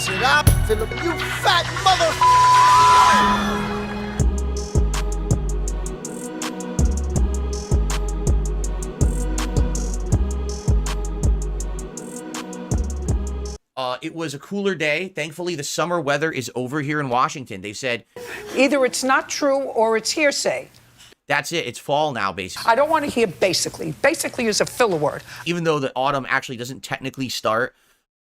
mix it up, Philip, you fat mother. It was a cooler day. Thankfully, the summer weather is over here in Washington. They said either it's not true or it's hearsay. That's it. It's fall now, basically. I don't want to hear basically. Basically is a filler word. Even though the autumn actually doesn't technically start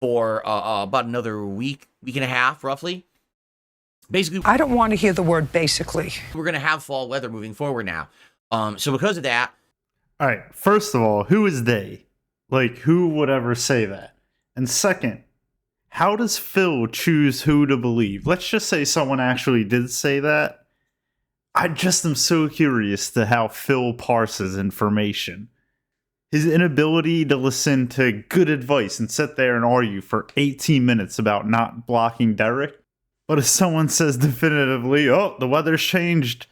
for about another week and a half, roughly. Basically, I don't want to hear the word basically. We're going to have fall weather moving forward now. So because of that. All right. First of all, who is they? Like, who would ever say that? And second, how does Phil choose who to believe? Let's just say someone actually did say that. I just am so curious to how Phil parses information. His inability to listen to good advice and sit there and argue for 18 minutes about not blocking Derek. But if someone says definitively, oh, the weather's changed,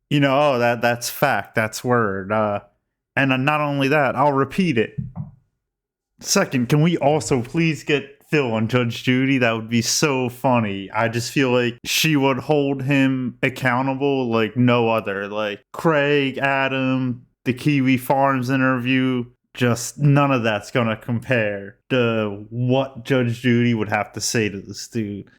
you know, oh, that's fact, that's word. And not only that, I'll repeat it. Second, can we also please get Phil on Judge Judy? That would be so funny. I just feel like she would hold him accountable like no other. Like Craig, Adam, the Kiwi Farms interview, just none of that's gonna compare to what Judge Judy would have to say to this dude.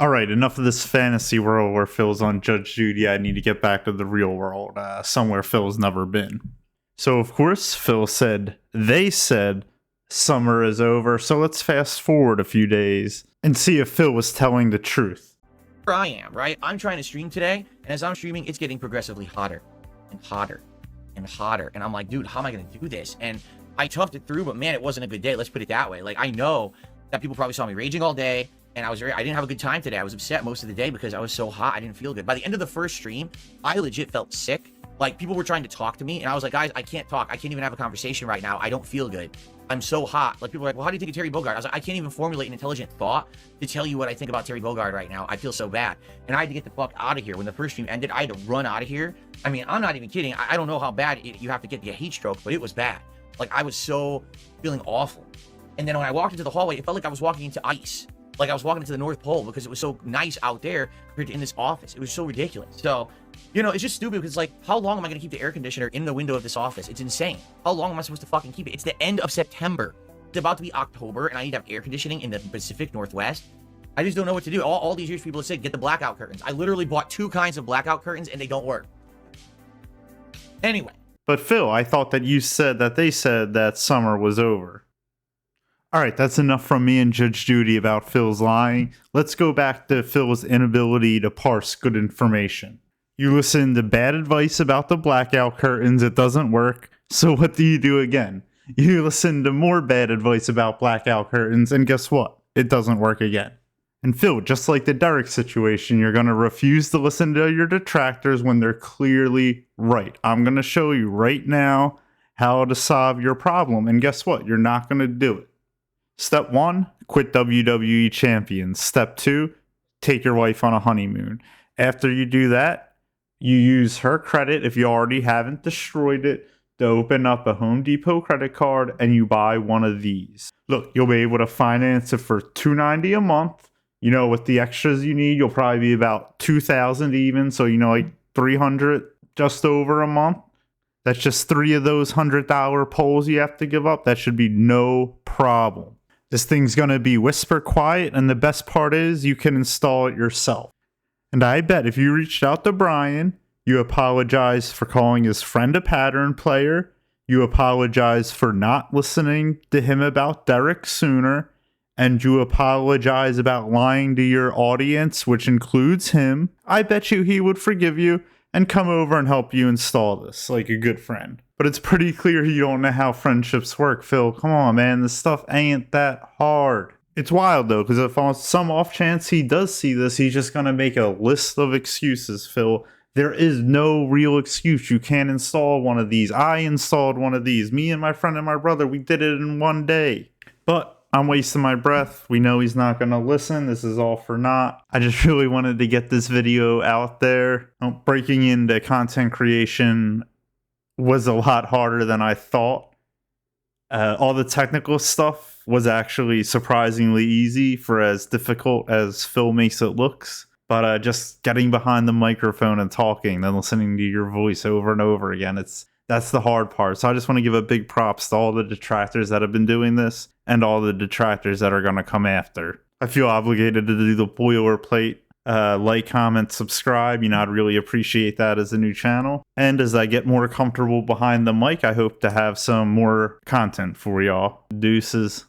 Alright, enough of this fantasy world where Phil's on Judge Judy. I need to get back to the real world, somewhere Phil's never been. So of course, Phil said, they said, summer is over, so let's fast forward a few days and see if Phil was telling the truth. Here I am, right? I'm trying to stream today, and as I'm streaming, it's getting progressively hotter and hotter and hotter. And I'm like, dude, how am I going to do this? And I toughed it through, but man, it wasn't a good day. Let's put it that way. Like, I know that people probably saw me raging all day, and I didn't have a good time today. I was upset most of the day because I was so hot. I didn't feel good. By the end of the first stream, I legit felt sick. Like, people were trying to talk to me, and I was like, guys, I can't talk. I can't even have a conversation right now. I don't feel good. I'm so hot. Like, people were like, well, how do you think of Terry Bogard? I was like, I can't even formulate an intelligent thought to tell you what I think about Terry Bogard right now. I feel so bad. And I had to get the fuck out of here. When the first stream ended, I had to run out of here. I mean, I'm not even kidding. I don't know how bad you have to get the heat stroke, but it was bad. Like, I was so feeling awful. And then when I walked into the hallway, it felt like I was walking into ice. Like I was walking into the North Pole because it was so nice out there compared to in this office. It was so ridiculous. So, you know, it's just stupid because, like, how long am I going to keep the air conditioner in the window of this office? It's insane. How long am I supposed to fucking keep it? It's the end of September. It's about to be October, and I need to have air conditioning in the Pacific Northwest. I just don't know what to do. All these years, people have said, get the blackout curtains. I literally bought 2 kinds of blackout curtains, and they don't work. Anyway. But Phil, I thought that you said that they said that summer was over. Alright, that's enough from me and Judge Judy about Phil's lying. Let's go back to Phil's inability to parse good information. You listen to bad advice about the blackout curtains, it doesn't work, so what do you do again? You listen to more bad advice about blackout curtains, and guess what? It doesn't work again. And Phil, just like the Derek situation, you're going to refuse to listen to your detractors when they're clearly right. I'm going to show you right now how to solve your problem, and guess what? You're not going to do it. Step 1, quit WWE Champions. Step 2, take your wife on a honeymoon. After you do that, you use her credit, if you already haven't destroyed it, to open up a Home Depot credit card and you buy one of these. Look, you'll be able to finance it for $290 a month. You know, with the extras you need, you'll probably be about $2,000 even. So, you know, like $300 just over a month. That's just 3 of those $100 polls you have to give up. That should be no problem. This thing's going to be whisper quiet, and the best part is you can install it yourself. And I bet if you reached out to Brian, you apologize for calling his friend a pattern player, you apologize for not listening to him about Derek sooner, and you apologize about lying to your audience, which includes him, I bet you he would forgive you and come over and help you install this like a good friend. But it's pretty clear you don't know how friendships work, Phil. Come on, man. This stuff ain't that hard. It's wild, though, because if on some off chance he does see this, he's just going to make a list of excuses, Phil. There is no real excuse. You can't install one of these. I installed one of these. Me and my friend and my brother, we did it in one day. But I'm wasting my breath. We know he's not going to listen. This is all for naught. I just really wanted to get this video out there. Breaking into content creation was a lot harder than I thought. All the technical stuff was actually surprisingly easy for as difficult as Phil makes it looks. But just getting behind the microphone and talking, then listening to your voice over and over again, that's the hard part. So I just want to give a big props to all the detractors that have been doing this and all the detractors that are going to come after. I feel obligated to do the boilerplate. Like, comment, subscribe. I'd really appreciate that as a new channel. And as I get more comfortable behind the mic, I hope to have some more content for y'all. Deuces.